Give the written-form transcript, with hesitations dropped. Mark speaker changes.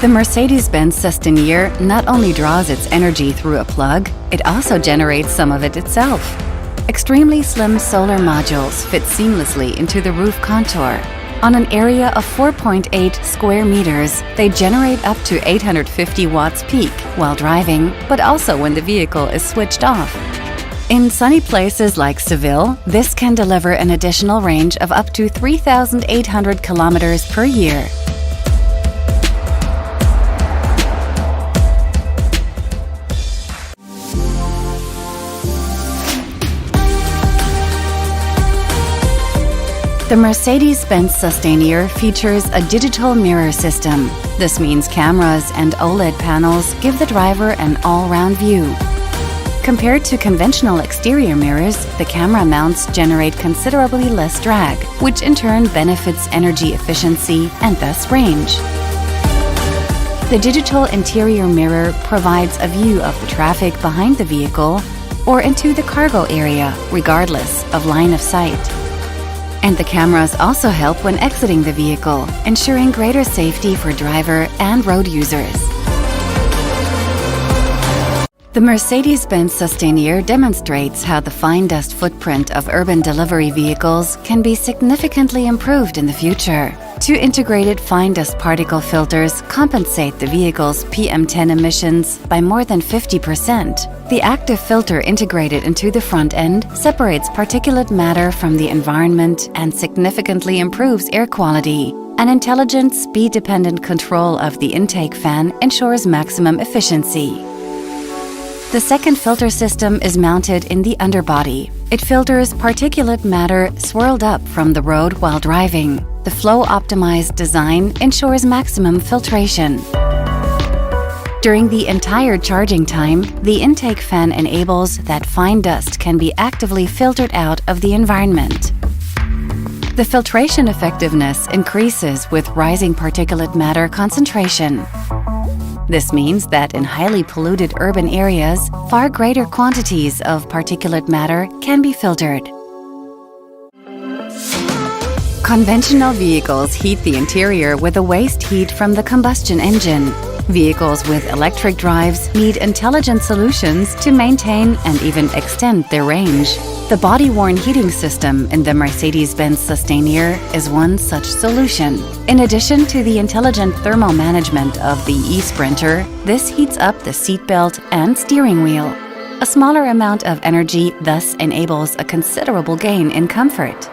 Speaker 1: The Mercedes-Benz Sustaineer not only draws its energy through a plug, it also generates some of it itself. Extremely slim solar modules fit seamlessly into the roof contour. On an area of 4.8 square meters, they generate up to 850 watts peak while driving, but also when the vehicle is switched off. In sunny places like Seville, this can deliver an additional range of up to 3,800 kilometers per year. The Mercedes-Benz Sustaineer features a digital mirror system. This means cameras and OLED panels give the driver an all-round view. Compared to conventional exterior mirrors, the camera mounts generate considerably less drag, which in turn benefits energy efficiency and thus range. The digital interior mirror provides a view of the traffic behind the vehicle or into the cargo area, regardless of line of sight. And the cameras also help when exiting the vehicle, ensuring greater safety for driver and road users. The Mercedes-Benz Sustaineer demonstrates how the fine dust footprint of urban delivery vehicles can be significantly improved in the future. Two integrated fine dust particle filters compensate the vehicle's PM10 emissions by more than 50%. The active filter integrated into the front end separates particulate matter from the environment and significantly improves air quality. An intelligent, speed-dependent control of the intake fan ensures maximum efficiency. The second filter system is mounted in the underbody. It filters particulate matter swirled up from the road while driving. The flow-optimized design ensures maximum filtration. During the entire charging time, the intake fan enables that fine dust can be actively filtered out of the environment. The filtration effectiveness increases with rising particulate matter concentration. This means that in highly polluted urban areas, far greater quantities of particulate matter can be filtered. Conventional vehicles heat the interior with the waste heat from the combustion engine. Vehicles with electric drives need intelligent solutions to maintain and even extend their range. The body-worn heating system in the Mercedes-Benz Sustaineer is one such solution. In addition to the intelligent thermal management of the e-Sprinter, this heats up the seatbelt and steering wheel. A smaller amount of energy thus enables a considerable gain in comfort.